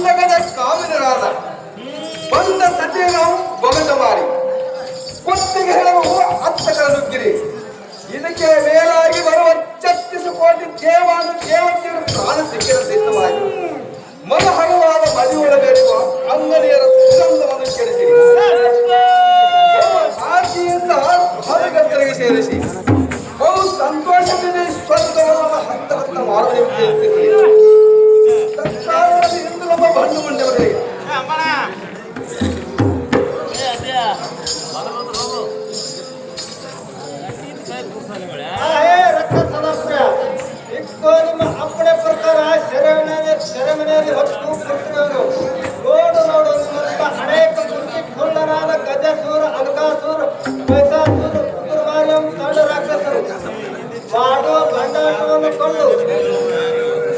ಜಗದ ಕಾಮಿನರಾದ ಬಂದ ಸತಿಯ ನಾವು ಬೊಗಟ ಮಾಡಿ ಕೊತ್ತಿಗೆ ಹೇಳುವ ಅರ್ಥಗಳ ನುಗ್ಗಿರಿ. ಇದಕ್ಕೆ ಮೇಲಾಗಿ ಬರುವ 36 ಕೋಟಿ ದೇವಾನು ದೇವತೆಗಳು ಪ್ರಾಣ ಸಿಕ್ಕಿರ ಸಿದ್ಧವಾಗಿ ಮನಹರವಾದ ಮಡಿಯೊಳಗಿರುವ ಅಂಗಡಿಯರ ಸುಗಂಧವನ್ನು ಕೆಡಿಸಿರಿ. ಶಾಂತಿಯಿಂದ ಹೊರಗತ್ತರಿಗೆ ಸೇರಿಸಿ ಬಹು ಸಂತೋಷದಿಂದ ಸ್ವರ್ಗವನ್ನು ಹತ್ತ ಹತ್ತ ಮಾಡುವಂತೆ ತತ್ಕಾಲದಲ್ಲಿ ಇಂದು ನಮ್ಮ ಬಂಧು ಮಂಡವರಿಗೆ ನಿಮ್ಮ ಅಪ್ಪಣೆ ಪ್ರಕಾರ ಸೆರೆಮನೆಯಲ್ಲಿ ಹೊತ್ತು ಕೊಟ್ಟಿರುವರು. ನೋಡು ನಿಮ್ಮಂತ ಅನೇಕ ಕುಳ್ಳರಾದ ಗಜಸೂರ, ಅಲ್ಕಾಸೂರ, ಮೈಸಾಸೂರ, ಕುರ್ಮಾರ್ಯಂ ತಂಡ ರಾಕ್ಷಸರು ಮಾಡುವ ಬಂಡಾಟವನ್ನು ಕೊಂಡು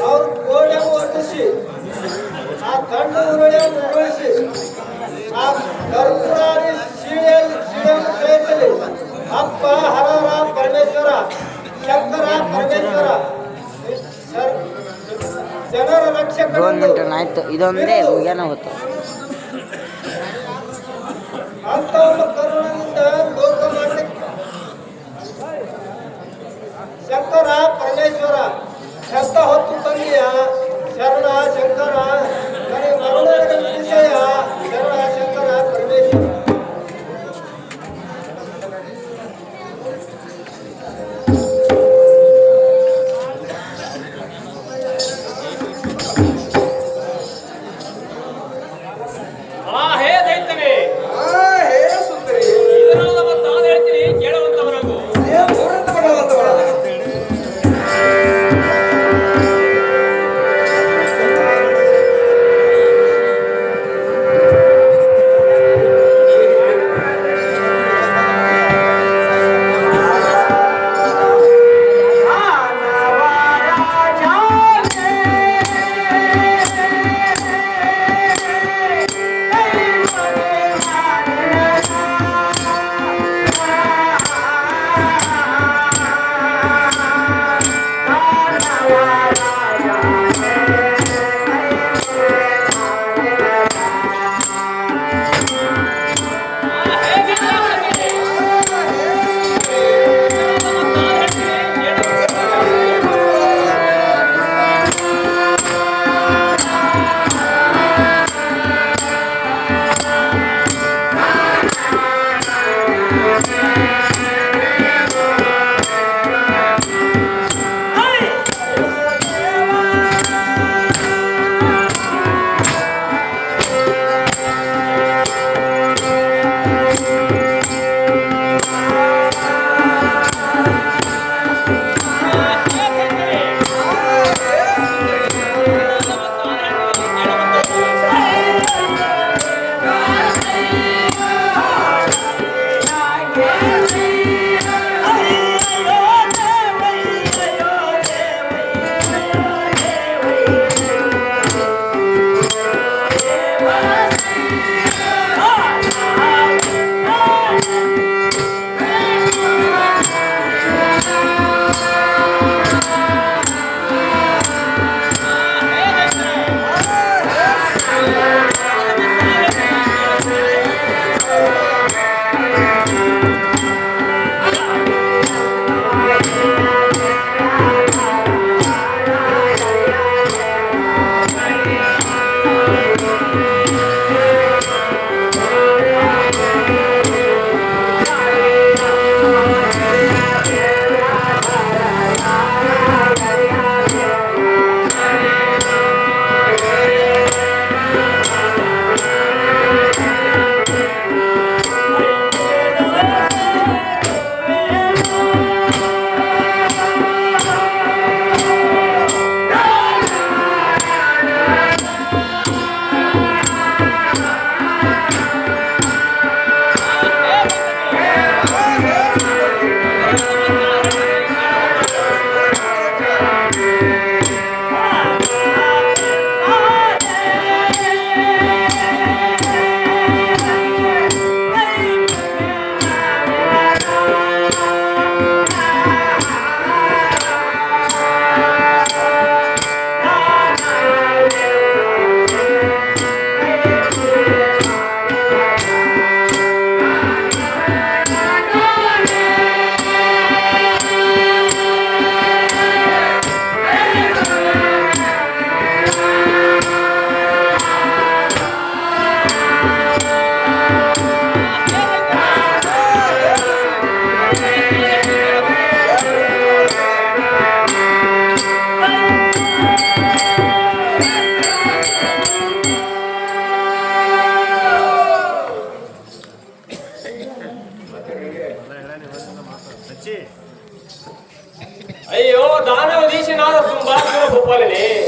ಅವರು ಕೋಣೆಯನ್ನು ಒಟ್ಟಿಸಿ ಆ ತಂಡ ಉರುಳಿಯನ್ನು ಉರುಳಿಸಿ ಆ ಕರ್ಪೂರಾರಿ ಸೀಳೆಯನ್ನು ಸೇರಿಸಲಿ. ಅಪ್ಪ ಹರರ ಪರಮೇಶ್ವರ, ಶಂಕರ ಪರಮೇಶ್ವರ, ಜನರ ರಕ್ಷಕ ಆಯ್ತು. ಇದೊಂದೇ ಮುಗಿಯನ ಹೋತು. ಅಂತವನ್ನು ಕರುಣದಿಂದ ಲೋಕ ಮಾಡಲಿಕ್ಕೆ ಶಂಕರ ಪರಮೇಶ್ವರ ಶಬ್ದ ಹೊತ್ತು ತಂದೆಯ ಶರಣ ಶಂಕರ ನನಗೆ ಮರುಳರ ವಿಷಯ ಶರಣ ಶಂಕರ ಪರಮೇಶ್ವರ. ಹೇ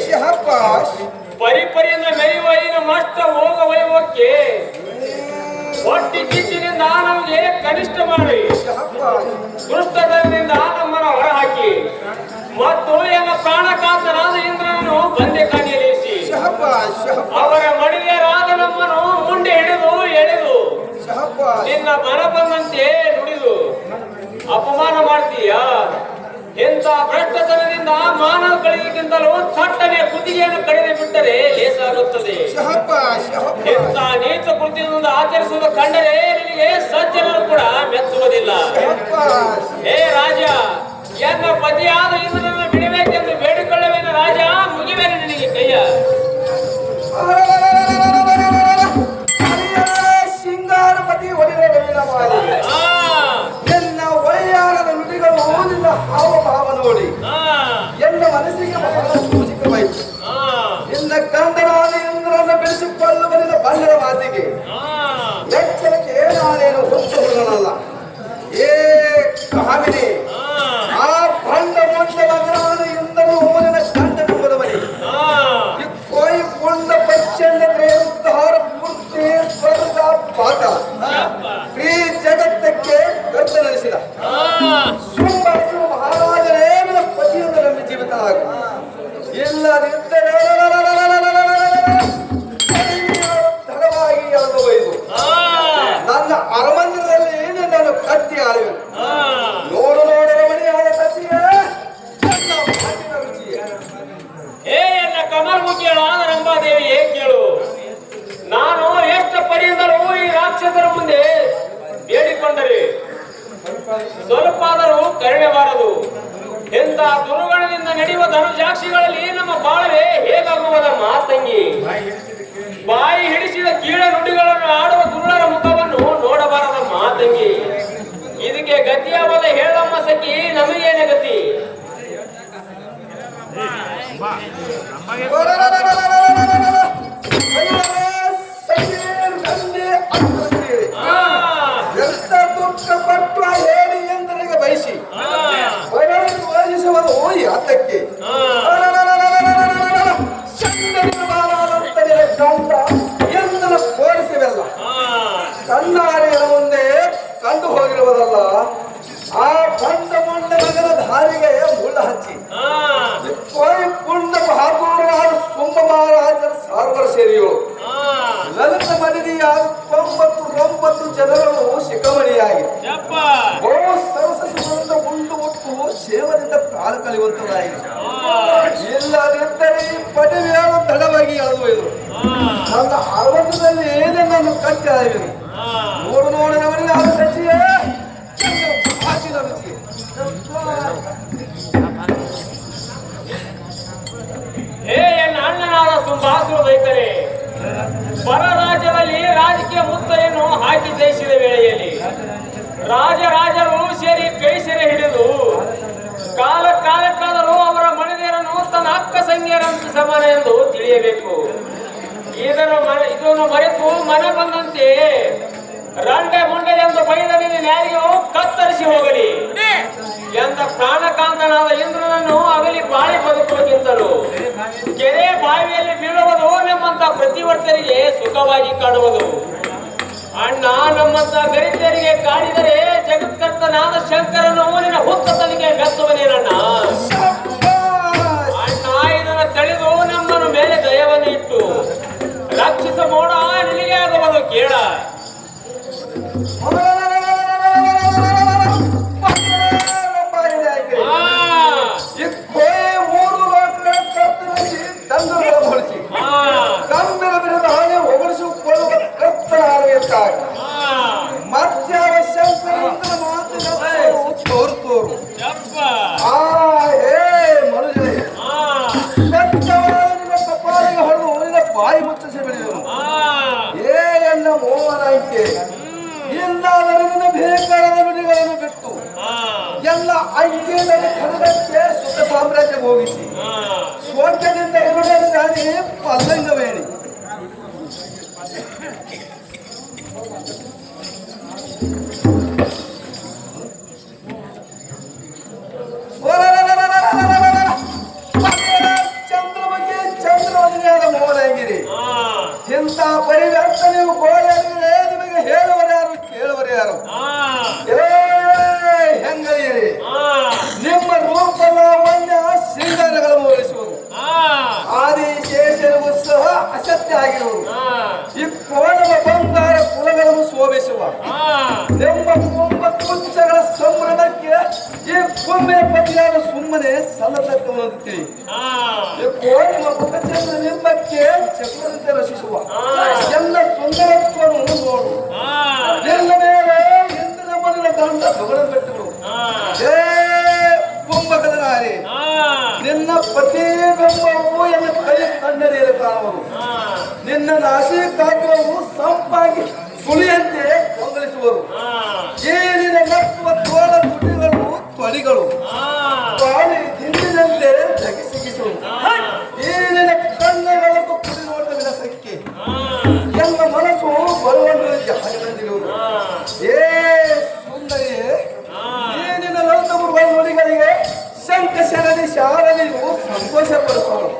ಶಹಬ್ಬಾಷ್. ಪರಿಪರಿಯಿಂದ ಮೆರೆಯುವ ಈಗ ಮಷ್ಟ ಹೋಗ ವೈಭವಕ್ಕೆ ಹೊಟ್ಟಿ ಕಿಚ್ಚಿನಿಂದ ನಮಗೆ ಕನಿಷ್ಠ ಮಾಡಿ ಶಹಬ್ಬಾಷ್. ದುಷ್ಟತನದಿಂದ ನಮ್ಮನ್ನು ಹೊರಹಾಕಿ ಮತ್ತು ಎಲ್ಲ ಪ್ರಾಣಕಾಂತನಾದ ಇಂದ್ರನನ್ನು ಬಂದೆ ಕಾಣಿಯಲಿರಿಸಿ ಶಹಬ್ಬಾಷ್. ಶಹಬ್ಬಾಷ್. ಅವರ ಮಡಿಯರಾದ ನಮ್ಮನ್ನು ಮುಂದೆ ಹಿಡಿದು ಎಳೆದು ಶಹಬ್ಬಾಷ್. ನಿನ್ನ ಮನ ಬಂದಂತೆ ನುಡಿದು ಅಪಮಾನ ಮಾಡ್ತೀಯಾ? ಇಂಥ ಭ್ರಷ್ಟತನದಿಂದ ಮಾನವ ಗಳಿಗಿಂತಲೂ ಥಟ್ಟನೆ ಕುತ್ತಿಗೆಯನ್ನು ಕಡಿದು ಬಿಟ್ಟರೆ ಲೇಸಾಗುತ್ತದೆ. ಶಹಬ್ಬಾಷ್. ಶಹಬ್ಬಾಷ್. ಇಂಥ ನೀಚ ಕೃತ್ಯದಿಂದ ಆಚರಿಸುವುದು ಕಂಡರೆ ನಿನಗೆ ಸಜ್ಜನರು ಕೂಡ ಮೆಚ್ಚುವುದಿಲ್ಲ. ಶಹಬ್ಬಾಷ್. ಹೇ ರಾಜ, ಎನ್ನ ಪತಿಯಾದ ಇಂದ್ರನನ್ನು ಬಿಡಬೇಕೆಂದು ಬೇಡಿಕೊಳ್ಳುವೇನ ರಾಜ, ಮುಗಿವೇನೆ ನಿನಗೆ ಕೈಯ. ಸಿಂಗಾರಪತಿ ಒಡೆಯರ ಮಾಡಿ ಆ, ಎನ್ನ ವೈಯಾರದ ನುಡಿಗಳು ನಿನ್ನ ಹಾವಭಾವ ನೋಡಿ ಆ, ಎನ್ನ ಮನಸ್ಸಿಗೆ ಬಹಳ ಸೂಚಕವಾಯಿತು. ಆ, ನಿನ್ನ ಗಂಧನಾದ ಇಂದ್ರನ ಬೆಳೆಸಿಕೊಳ್ಳುವ ನಿನ್ನ ಬಂಡರ ಮಾತಿಗೆ ಆ. ಎಚ್ಚರಿಕೆ ನಾನೇನು ಹೊತ್ತು ಹುಡುಗನಲ್ಲ. ಏ ಕಾಮಿನಿ, ಆ ಬಂಡ ಮೊಂಡನಾದ ಇಂದ್ರನು ನಿನ್ನ ಗಂಡನೆಂಬುದ ಮನೆ ಕೋಯಿ ಕೊಂಡ ಪ್ರಚಂಡ ತ್ರೇಧಾರ ಪೂರ್ತಿ ಸ್ವರ್ಗ ಪಾತ ಈ ಜಗತ್ತಕ್ಕೆ ಗರ್ತ ನಡೆಸಿದ ಸುಂಬರಸು ಮಹಾರಾಜನೇ ನನ್ನ ಪತಿಯಿಂದ ನನ್ನ ಜೀವಿತ ಆಗು. ಇಲ್ಲದಿದ್ದರೆ ದೃಢವಾಗಿ ಎಳೆದು ಒಯ್ದು ನನ್ನ ಅರಮನೆಯಲ್ಲಿ ನಿನ್ನನ್ನು ಕಟ್ಟಿ ಆಳುವೆನು. ನೋಡು ನೋಡರ ಮನೆಯಾದ ಸತಿಯೇ, ನನ್ನ ಮಾತಿನ ರುಚಿಯೇ. ಏ ಎನ್ನ ಕಮಲ್ಮುಖಿಯಳಾದ ರಂಭಾದೇವಿಯೇ ಕೇಳು, ನಾನು ಎಷ್ಟು ಪರಿಯಿಂದಲೂ ಈ ರಾಕ್ಷಸರ ಮುಂದೆ ಬೇಡಿಕೊಂಡರೆ ಸ್ವಲ್ಪಾದರೂ ಕರುಣೆಬಾರದು. ಇಂಥ ದುರ್ಗುಣದಿಂದ ನಡೆಯುವ ಧನುಜಾಕ್ಷಿಗಳಲ್ಲಿ ನಮ್ಮ ಬಾಳವೇ ಹೇಗಾಗುವುದ ಮಾತಂಗಿ. ಬಾಯಿ ಹಿಡಿಸಿದ ಕೀಳ ನುಡಿಗಳನ್ನು ಆಡುವ ದುರುಳರ ಮುಖವನ್ನು ನೋಡಬಾರದ ಮಾತಂಗಿ. ಇದಕ್ಕೆ ಗತಿಯಾವದ ಹೇಳಮ್ಮ ಸಖಿ, ನಮಗೇನೆ ಗತಿ? ಎಂತ ದುಃಖಪಟ್ಟು ಹೇಳಿ ಎಂದನಿಗೆ ಬಯಸಿ ವಾದಿಸುವುದು ಯಾತಕ್ಕೆ? ಕಂಡ ಎಂದನು ಕೋರಿಸಿವೆಲ್ಲ ಕಣ್ಣಾರೆಯ ಮುಂದೆ ಕಂಡು ಹೋಗಿರುವುದಲ್ಲ. ಆ ಬಂಡ ಮೊಂಡ ಮಗನ ದಾರಿಗೆ ಮುಳ್ಳ ಹಚ್ಚಿ ಕೋಯಿ ಪುಂಡ ಬಹಾದೂರನಾದ ಸುಂಬ ಮಹಾರಾಜರ ಸಾರ್ವರ ಸೇರಿಯೋ ಲಲಿತ ಮನಿಯಾದ 99 ಜನರು ಶಿಖಮಣಿಯಾಗಿ ಬಹು ಸರಸದಿಂದ ಉಂಡು ಒಟ್ಟು ಸೇವದಿಂದ ಕಾಲ ಕಲಿಯುವಂತದಾಗಿದೆ. ಇಲ್ಲದಿದ್ದರೆ ಈ ಪದವಿಯನ್ನು ದೃಢವಾಗಿ ಎಳೆದು ನನ್ನ ಅರವತ್ತದಲ್ಲಿ ಏನೇನನ್ನು ಕಟ್ಟಿ ಆಳಿವೆ. ನೋಡು ನೋಡಿದವರಿಗೆ ಆ ಸಚಿಯೇ ಹಾಕಿದ ರುಚಿ. ಹೇ ಎನ್ನ ಅಣ್ಣನಾದ ಸುಂಬಾಸುರ ದೈತರೇ, ಪರ ರಾಜ್ಯದಲ್ಲಿ ರಾಜಕೀಯ ಮುತ್ತರೆಯನ್ನು ಹಾಕಿ ಜಯಿಸಿದ ವೇಳೆಯಲ್ಲಿ ರಾಜರಾಜರು ಸೇರಿ ಕೈ ಸೆರೆ ಹಿಡಿದು ಕಾಲಕ್ಕಾದರೂ ಅವರ ಮನೆದೇರನ್ನು ತನ್ನ ಅಕ್ಕ ಸಂಖ್ಯೆಯರಂತೆ ಸಮಾನ ಎಂದು ತಿಳಿಯಬೇಕು. ಇದನ್ನು ಮರೆತು ಮನೆ ಬಂದಂತೆ ರಂಡೆ ಮುಂಡೆ ಎಂದು ಬೈದನಿಗೆ ನ್ಯಾಯವು ಕತ್ತರಿಸಿ ಹೋಗಲಿ ಎಂದ ಪ್ರಾಣಕಾಂತನಾದ ಇಂದ್ರನನ್ನು ಅಗಲಿ ಬಾಳಿ ಬದುಕುವುದಕ್ಕಿಂತಲೂ ಕೆರೆ ಬಾವಿಯಲ್ಲಿ ಬೀಳುವುದು ನಮ್ಮಂತ ಪ್ರತಿವರ್ತರಿಗೆ ಸುಖವಾಗಿ ಕಾಣುವುದು. ಅಣ್ಣ, ನಮ್ಮಂತ ಗರಿತರಿಗೆ ಕಾಡಿದರೆ ಜಗತ್ಕರ್ತನಾದ ಶಂಕರನು ನಿನ್ನ ಹುತ್ತತನಿಗೆ ಮೆಚ್ಚುವನೇನಣ್ಣ. ಅಣ್ಣ, ಇದನ್ನು ತಳೆದು ನಮ್ಮನ್ನು ಮೇಲೆ ದಯವನ್ನು ಇಟ್ಟು ರಕ್ಷಿಸ ಮೋಡ ನಿನಗೆ ಆಗುವುದು ಕೇಳ. ಬಾಯಿ ಮುಚ್ಚಿಸಿ ಬೆಳೆಯುವನು ಏ ಎಲ್ಲ ಮೋಹನಾಯ್ಕೆ. ಇಲ್ಲಾದರೆ ನಿನ್ನ ಬೇಕಾದ ನುಡಿಗಳನ್ನು ಬಿಟ್ಟು ಎಲ್ಲ ಅಂಕೆಯಲ್ಲಿ ಕನ್ನಡಕ್ಕೆ ಸುಖ ಸಾಮ್ರಾಜ್ಯ ಹೋಗಿಸಿ ಸ್ವರ್ಗದಿಂದ ಇರುವುದನ್ನು ಗಾಡಿ ಪಲ್ಲಂಗವೇಣಿ. ಚಂದ್ರಮಗೆ ಚಂದ್ರವನ್ಯಾದ ಮೋಹನಗಿರಿ ಇಂಥ ಪರಿವರ್ತನೆಯು ಗೋಳಾಡಿದರೆ ನಿಮಗೆ ಹೇಳುವರು ಯಾರು ಕೇಳುವರು ಯಾರು? ಹೆಂಗೈರಿ ನಿಮ್ಮ ರೂಪ ಲಾವಣ್ಯ ಶೃಂಗಾರಗಳು ಮೂಡಿಸುವುದು ಆದಿಶೇಷನಿಗೂ ಸಹ ಅಸತ್ಯ ಆಗಿರುವುದು ಈ ಕೋಣವ ಬಂಗಾರ ಕುಲಗಳನ್ನು ಶೋಭಿಸುವ ನಿಮ್ಮ ಕುಂಭ ಕುಂಚಗಳ ಸಂಭ್ರಮಕ್ಕೆ ಈ ಕುಂಭೆಯ ಪತಿಯಾದ ಸುಮ್ಮನೆ ಸಲ್ಲತಕ್ಕಂತೆ ಈ ಕೋಣವ ಮುಖಚಂದ್ರ ನಿಂಬಕ್ಕೆ ಚಕ್ರದಂತೆ ರಚಿಸುವ ಎಲ್ಲ ಸುಂದರತ್ವವನ್ನು ನೋಡು ನಿನ್ನ ಮೇಲೆ ಇಂದಿನ ಮೊದಲ ಗಂಧ ತಗೊಳ್ಳಬೇಕು ಏ ಕುಂಭಕದ ನಾರಿ ನಿನ್ನ ಪತಿ ಬೆಂಬವು ಎನ್ನ ಕೈ ಕಣ್ಣರಿಯಲ್ಲಿ ಕಾಣುವುದು ನಿನ್ನ ನಾಸಿ ಕಾಕುವು ಸಂಪಾಗಿ ಸುಳಿಯಂತೆ ಕೊಂಗಲಿಸುವರು ಈ ನಿನ್ನ ನಕ್ಕುವ ತೋಳ ತುಟಿಗಳು ತೊಡಿಗಳು ಬಾಳಿ ಹಿಂದಿನಂತೆ ಜಗಿಸಿಗಿಸುವುದು ಈ ನಿನ್ನ ಕಣ್ಣುಗಳನ್ನು ಕುಡಿ ನೋಟ ವಿಲಸಕ್ಕೆ ಎಲ್ಲ ಮನಸ್ಸು ಬರುವಂತೆ ಜಾಗದಂತಿರುವುದು ಏ ಸುಂದರಿಯೇ ಈ ನಿನ್ನ ಲೋಕಮುರುವ ನುಡಿಗಳಿಗೆ ಶಂಕ ಶರಣಿ ಶಾರದಿಯು ಸಂತೋಷಪಡಿಸುವರು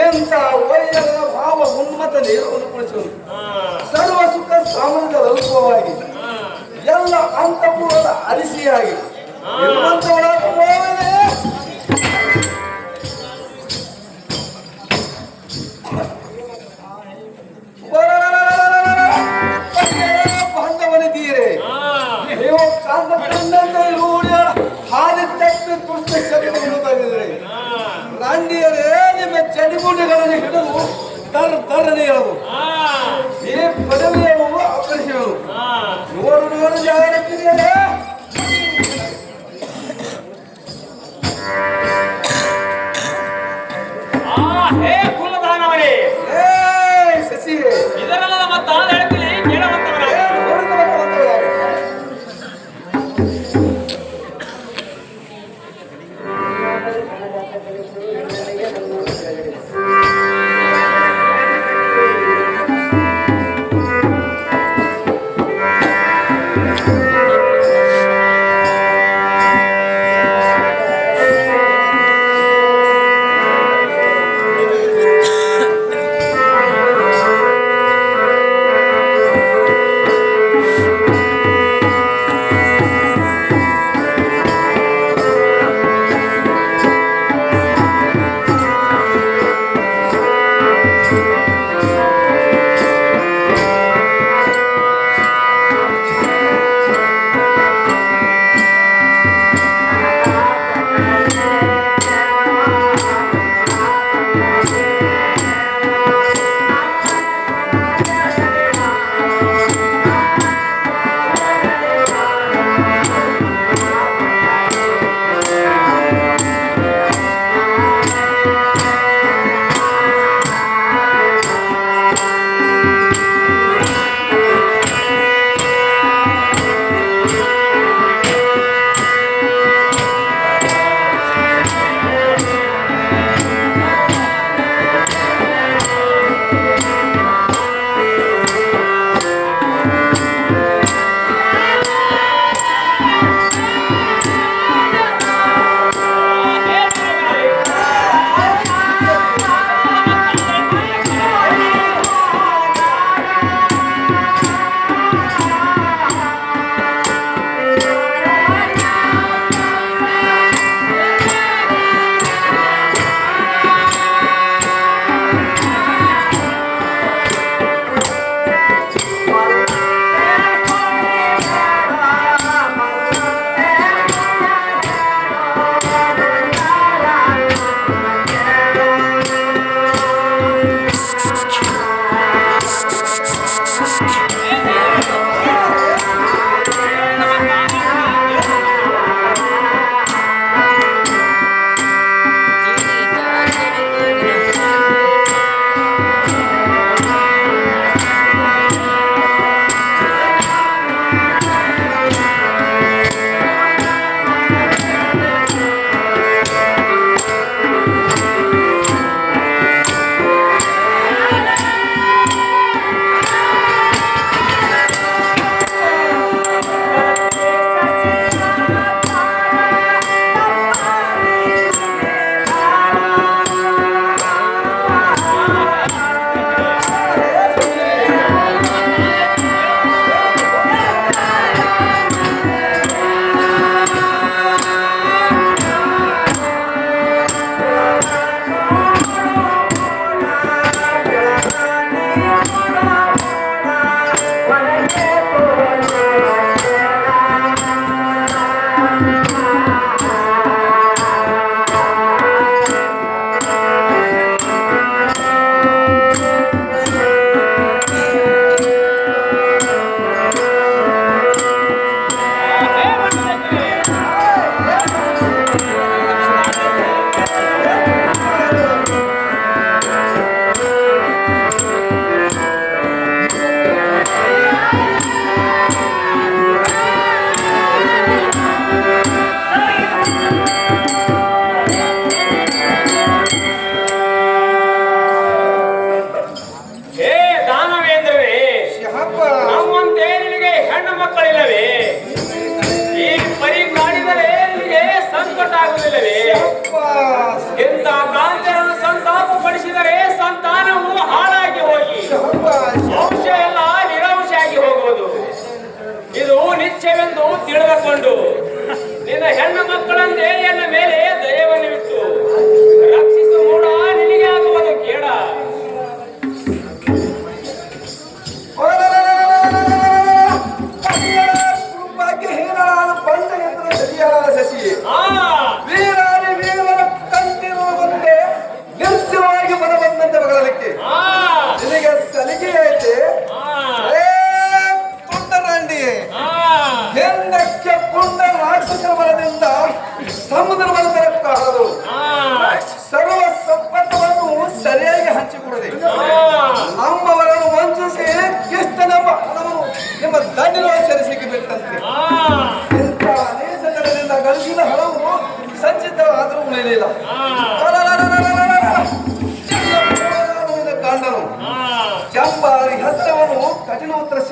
ಎಂತ ವೈಯರ ಭಾವ ಉನ್ಮತ ನೀರನ್ನು ಕುಡಿಸುವುದು ಸರ್ವ ಸುಖ ಸಾಮರ್ಥ್ಯ ಅಲ್ಪವಾಗಿ ಎಲ್ಲ ಅಂತಪೂರ್ವದ ಅರಿಸಿಯಾಗಿ ಬಾಂಧವನಿದ್ದೀರಿ ನೀವು ಕಾಂತ ಹಾದಿ ತಪ್ಪಿ ದುಷ್ಟ ಶಬ್ದವನ್ನು ತಂದಿದ್ರಿ ರಂಡಿಯರೇ ನಿಮ್ಮ ಚಡಿಗುಂಡಿಗಳನ್ನು ಹಿಡಿದು ತರನೆ ಹೇಳುದು ಈ ಪದವಿಯನ್ನು ಅಪರಿಸುವುದು ನೋಡು ಜಾಗ್ರತೆ ಹೇ ಕುಲದಾನವರೇ ಶಶಿ ಇದರೆಲ್ಲ ನಮ್ಮ ತಾನು ಹೇಳ್ತೀನಿ ಕೇಳವಂತವರಾಗ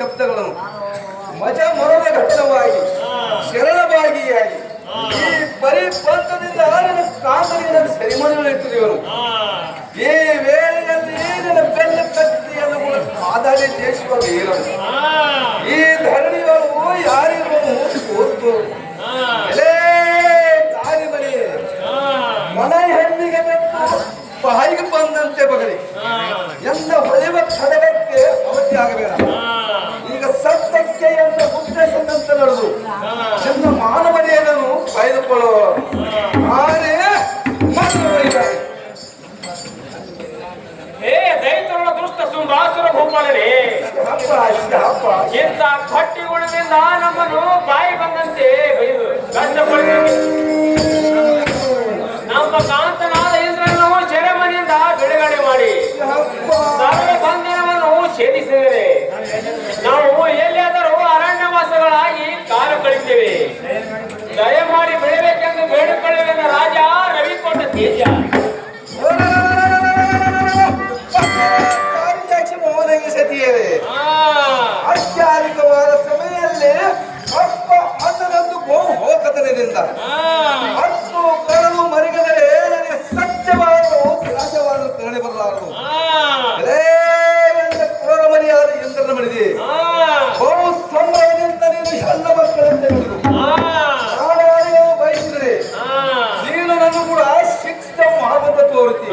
ಶಬ್ದಗಳನ್ನು ಮಜ ಮರದ ಘಟನವಾಗಿ ಶರಣಭಾಗಿಯಾಗಿ ಈ ಪರಿಪಂಥದಿಂದ ನಿನ್ನ ಕಾಂತನಿಗೆ ಸರಿಮಣಿಗಳು ಇಟ್ಟಿರುವರು. ಈ ವೇಳೆಯಲ್ಲಿ ನಿನ್ನ ಬೆನ್ನ ಕತ್ತಿಯನ್ನು ಮಾದಾಡಿ ದೇಶವ ವೀರನು ಈ ಧರಣಿಗಳು ಯಾರಿರುವನು ತೋರ್ತು ದಾರಿ ಮನೆ ಮನ ಹೆಣ್ಣಿಗೆ ಬೆಟ್ಟು ಬಾಯಿಗೆ ಬಂದಂತೆ ಬಗಲಿ ಎಂದ ಹೊಳೆವ ಖಡಗಕ್ಕೆ ಅವಧಿ ಆಗಬೇಡ. ಈಗ ಸತ್ಯಕ್ಕೆ ಎಂದ ಉದ್ದೇಶದಂತೆ ನಡೆದು ನನ್ನ ಮಾನವನೆಯನ್ನು ಕಾಯ್ದುಕೊಳ್ಳುವ ಆರೇ ಮಾನವರಿದ್ದಾರೆ. ಹೇ ದೈತ್ಯಗಳ ದುಷ್ಟ ಸುಂಬಾಸುರ ಭೂಪಾಲನೆ, ಇಂಥ ಕಟ್ಟಿಗುಣದಿಂದ ನಮ್ಮನ್ನು ಬಾಯಿ ಬಂದಂತೆ ಬೈದು ಗಂಡಪಡಿಸಿ ನಮ್ಮ ಕಾಂತನಾದ ಇಂದ್ರನು ಸೆರೆಮನೆಯಿಂದ ಬಿಡುಗಡೆ ಮಾಡಿ ಸರ್ವ ಬಂಧನವನ್ನು ಛೇದಿಸಿದರೆ ನಾವು ಎಲ್ಲಿಯಾದರೂ ಅರಣ್ಯವಾಸಗಳಾಗಿ ಕಾಲ ಕಳಿತೇವೆ. ದಯಮಾಡಿ ಬೆಳಿಬೇಕೆಂದು ಬೇಡಿಕೊಳ್ಳುವೆನ ರಾಜ ರವಿಕೊಂಡ ತೇಜ. ಸತಿಯೇ ಅತ್ಯಾಧಿಕವಾದ ಸಮಯದಲ್ಲಿ ಅಪ್ಪ ಅನ್ನದಂದು ಗೋವು ಹೋಗತನದಿಂದ ಹತ್ತು ಕರಳು ಮರಿಗದರೆ ನನಗೆ ಸತ್ಯವಾದರೂ ವಿನಾಶವಾದರೂ ಕರುಣೆ ಬರಲಾರದು. ಕ್ರೂರ ಮರಿಯಾದ ಇಂದ್ರನ ಮಡಿದೆ ಬಹು ಸಂಭ್ರಮದಿಂದ ನೀನು ಎಲ್ಲ ಮಕ್ಕಳಂತೆ ನುಡಿದು ಪ್ರಾಣಾಣಿಯನ್ನು ಬಯಸಿದರೆ ನೀನು ನನ್ನ ಕೂಡ ಶಿಕ್ಷಿತ ಮಾರ್ಗದ ತೋರುತ್ತಿ.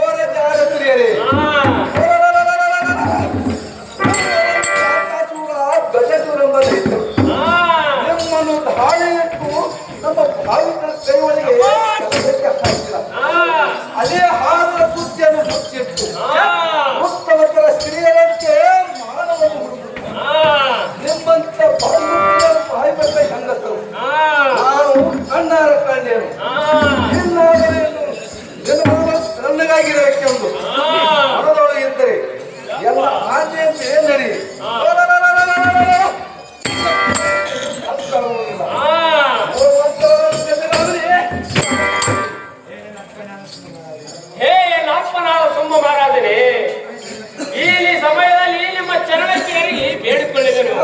ಓರ ಜಾರ ತುರಿಯರೇ ನಿಮ್ಮನ್ನು ಧಾಳೆಯಿಟ್ಟು ನಮ್ಮ ಭಾವಿತ ಕೈಗಳಿಗೆ ಅದೇ ಹಾದರ ಸುದ್ದಿಯನ್ನು ಮುಚ್ಚಿಟ್ಟು ಉತ್ತಮತರ ಸ್ತ್ರೀಯರಂತೆ ಮಾನವನ್ನು ಹುಡುಕು ನಿಮ್ಮಂತ ಬಾಯಿ ಬಂದ ಹೆಂಗಸರು ನಾನು ಕಣ್ಣಾರ ಕಂಡೇನು. ಇನ್ನಾದರೇನು ನನ್ನಗಾಗಿರಬೇಕೆಂದು ಮನದೊಳಗೆ ಇದ್ದರೆ ಎಲ್ಲ ಆಜ್ಞೆಯಂತೆ ನಡಿ. ಹೇ ನಮ್ಮನಾದ ಸುಮ್ಮ ಮಹಾರಾಜನೇ, ಈ ಸಮಯದಲ್ಲಿ ನಿಮ್ಮ ಚರಣಕ್ಕೆ ಬೇಡಿಕೊಳ್ಳುವೆನು.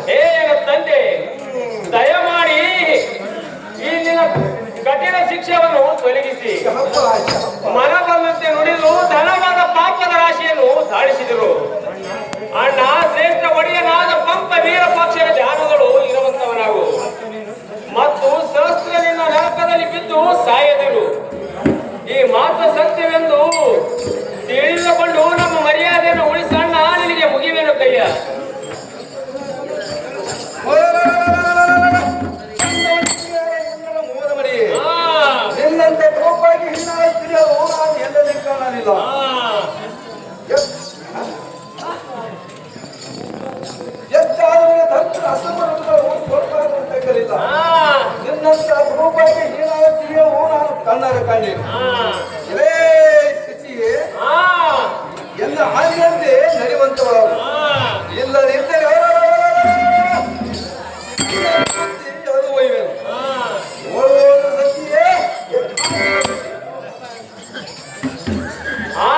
ಹೇ ತಂದೆ, ದಯಮಾಡಿ ಈ ನಿನ್ನ ಕಠಿಣ ಶಿಕ್ಷೆಯನ್ನು ತೊಲಗಿಸಿ ಮನ ಬಂದಂತೆ ನುಡಿದು ಧನವಾದ ಪಾಪದ ರಾಶಿಯನ್ನು ದಾಳಿಸಿದರು. ಅಣ್ಣ ಶ್ರೇಷ್ಠ ಒಡೆಯನಾದ ಪಂಪ ವೀರ ಪಕ್ಷದ ಧ್ಯಾನಗಳು ಇರುವಂತವನಾಗು ಮತ್ತು ಶಸ್ತ್ರದಿಂದ ನರಕದಲ್ಲಿ ಬಿದ್ದು ಸಾಯದಿರು. ಈ ಮಾತು ಸತ್ಯವೆಂದು ತಿಳಿದುಕೊಂಡು ನಮ್ಮ ಮರ್ಯಾದೆಯನ್ನು ಉಳಿಸಣ್ಣ ನಿನಗೆ ಮುಗಿವೇನು ಕೈಯ. ನಿನ್ನಂತೆ ಕೋಪಾಗಿ ಹಿನ್ನಾಳ ಸ್ತ್ರೀಯರು ನಾನು ಎಲ್ಲೆಲ್ಲಿ ಕಾಣಲಿಲ್ಲ. ಎಷ್ಟಾದರೂ ಧರ್ಮದ ಅಸಮರ್ಥಗಳು ಕೊಡಬಾರದಂತಕ್ಕಲಿಲ್ಲ. ನಿನ್ನಂತ ಕೋಪಾಗಿ ಹೀನಾಳ ಸ್ತ್ರೀಯರು ನಾನು ಕಣ್ಣಾರ ಕಂಡೇನು. ಇದೇ ಸ್ಥಿತಿಯೇ ಎಲ್ಲ ಆಜ್ಞೆಯಂತೆ ನಡೆಯುವಂತವರು ಇಲ್ಲದಿದ್ದರೆ ಒಯ್ಯುವೆನು. ಓಡುವ ಸತಿಯೇ ಆ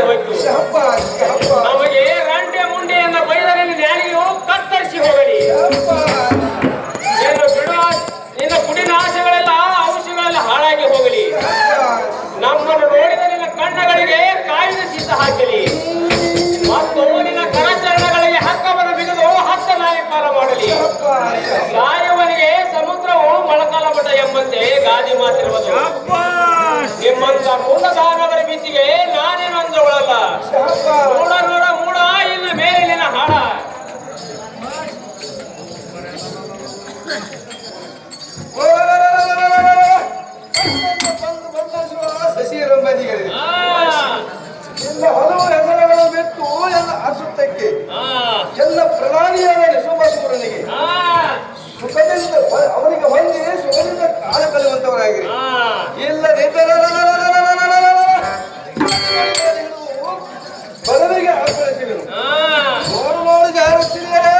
ಹೋಯ್ತು. ಶಹಬ್ಬಾಸ್, ಶಹಬ್ಬಾಸ್, ನಮಗೆ ರಂಡೆ ಮುಂಡೆಯನ್ನ ಬೈದರಲ್ಲಿ ನ್ಯಾಲಿಯು ಕತ್ತರಿಸಿ ಹೋಗಲಿ. ಶಹಬ್ಬಾಸ್. ನಿನ್ನ ಕುಡಿನಾಶಗಳೆಲ್ಲ ಔಷಧಗಳೆಲ್ಲ ಹಾಳಾಗಿ ಹೋಗಲಿ. ನಮ್ಮನ್ನು ನೋಡಿದ ನಿನ್ನ ಕಣ್ಣಗಳಿಗೆ ಕಾಯಿಲೆ ಸಿದ್ಧ ಹಾಕಲಿ ಮತ್ತು ನಿನ್ನ ಕರಚರಣಗಳಿಗೆ ಹಕ್ಕವನ್ನು ಬಿಗಿದು ಹತ್ತ ನಾಯಕಾಲ ಮಾಡಲಿ. ಸಾಯುವನಿಗೆ ಸಮುದ್ರವು ಮೊಳಕಾಲ ಮಠ ಎಂಬಂತೆ ಗಾದಿ ಮಾತಿರುವುದು. ನಿಮ್ಮಂತ ಮೂಢದಾನವರ ಬಿಚ್ಚಿಗೆ ನಾನೇನು ಅಂದವಳಲ್ಲ. ಮೂಡ ನೋಡ ಮೂಡ ಇನ್ನ ಮೇಲಿನ ಹಾಡ. ಶಶಿರಂಬದಿಗಳಿವೆ ಎಲ್ಲ ಹಲವು ಹೆಸರುಗಳನ್ನು ಬಿಟ್ಟು ಎಲ್ಲ ಅಸುತ್ತಕ್ಕೆ ಎಲ್ಲ ಪ್ರಧಾನಿಯಾದ ನಿಶುಂಭಸೂರನಿಗೆ ಸುಖದಿಂದ ಅವನಿಗೆ ಹೊಂದಿ ಸುಖದಿಂದ ಕಾಲ ಕಲಿಯುವಂತವರಾಗಿರಿ. ಇಲ್ಲದಿದ್ದರೆ ಬಲವಿಗೆ ಆಕಳಿಸಿದರು. ನೋಡು ನೋಡು ಜಾರುತ್ತಿದ್ದಾರೆ.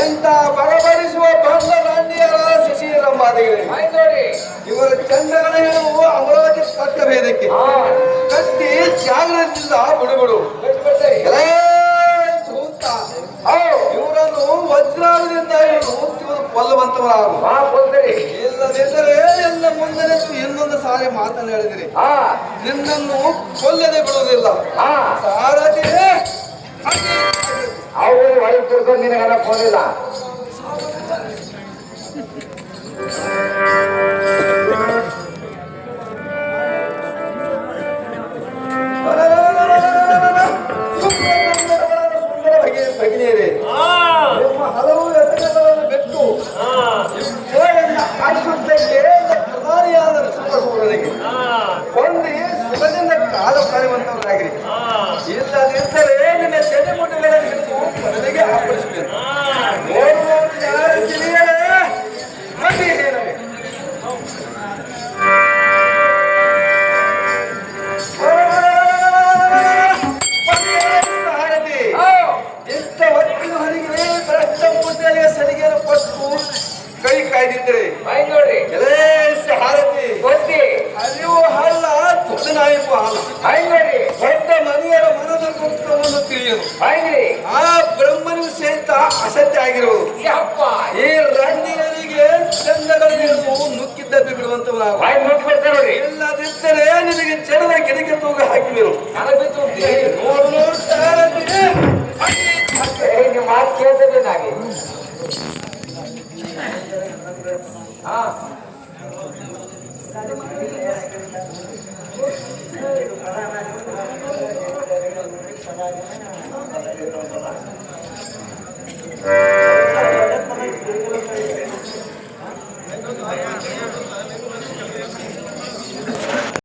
ಎಂತ ಬರಬಡಿಸುವ ಬಂದ ದಂಡಿಯರ ಶಶಿರಂಬಾದಿಗಳಿಗೆ ಇವರ ಚಂದಗಳ ಹೇಳುವ ಅಮರಾವತಿ ಪಟ್ಟ ಭೇದಕ್ಕೆ ಕಟ್ಟಿ ಜಾಗೃತಿಯಿಂದ ಬಿಡುಬಿಡು. ಇವರನ್ನು ವಜ್ರಾಲದಿಂದ ಕೊಲ್ಲುವಂತವರಾಗು. ಇಲ್ಲದಿದ್ದರೆ ಎಲ್ಲ ಮುಂದೆ ಇನ್ನೊಂದು ಸಾರಿ ಮಾತನಾಡಿದಿರಿ ನಿನ್ನನ್ನು ಕೊಲ್ಲದೆ ಬಿಡುವುದಿಲ್ಲ. ಸಾರಥಿ ಅವರು ವಯಸ್ಸು ನಿನಗೆಲ್ಲ ಹೋಗಿಲ್ಲ. ಭಗಿನಿಯರೇ, ನಿಮ್ಮ ಹಲವು ಹೆಸರುಗಳನ್ನು ಬಿಟ್ಟು ಆಶ್ರಮಕ್ಕೆ ಪ್ರಧಾನಿಯಾದ ಸುಖಸೂರನಿಗೆ ಹೊಂದಿ ಸುಖದಿಂದ ಕಾಲ ಕಳೆಯುವಂತವರಾಗಿರಿ. ಇಲ್ಲದಿದ್ದರೆ ನಿನ್ನ ಚೆನ್ನಿಮುಟ್ಟುಗಳನ್ನು ಹಿಡಿದು ಕೊನೆಗೆ ಅಪ್ಪಳಿಸಬೇಕು. ಮತ್ತೆ ಏನವೇ ಇಂಥ ಹೊತ್ತಿನ ಹೊರಗೆ ಭ್ರಷ್ಟ ಮುಟ್ಟಲಿಗೆ ಸಲಿಗೆಯನ್ನು ಕೊಟ್ಟು ಕೈ ಕಾಯ್ದಿದ್ರೆ ಹಾರತಿ ಅಲ್ಲಿಯೂ ಹಲ್ಲ ದೊಡ್ಡ ನಾಯಕು ಹಾಲ ದೊಡ್ಡ ಮನೆಯರ ಮನದ ಗುಪ್ತವನ್ನು ತಿಳಿಯಲು ಆ ಬ್ರಹ್ಮನಿಗೂ ಸಹಿತ ಅಸತ್ಯ ಆಗಿರುವುದು. ಈ ರಂಡಿಗಳಿಗೆ ಚಂದಗಳಿಗೆ ನುಕ್ಕಿದ್ದಪ್ಪಿ ಬಿಡುವಂತವು ನಾವು. ಇಲ್ಲದಿದ್ದರೆ ನಿನಗೆ ಜನರ ಗಿಡಕ್ಕೆ ತೂಗ ಹಾಕಿದರು. ನೋಡು ನೋಡು ಮಾತು ಕೇಳ್ತೇವೆ ನಾಗೆ.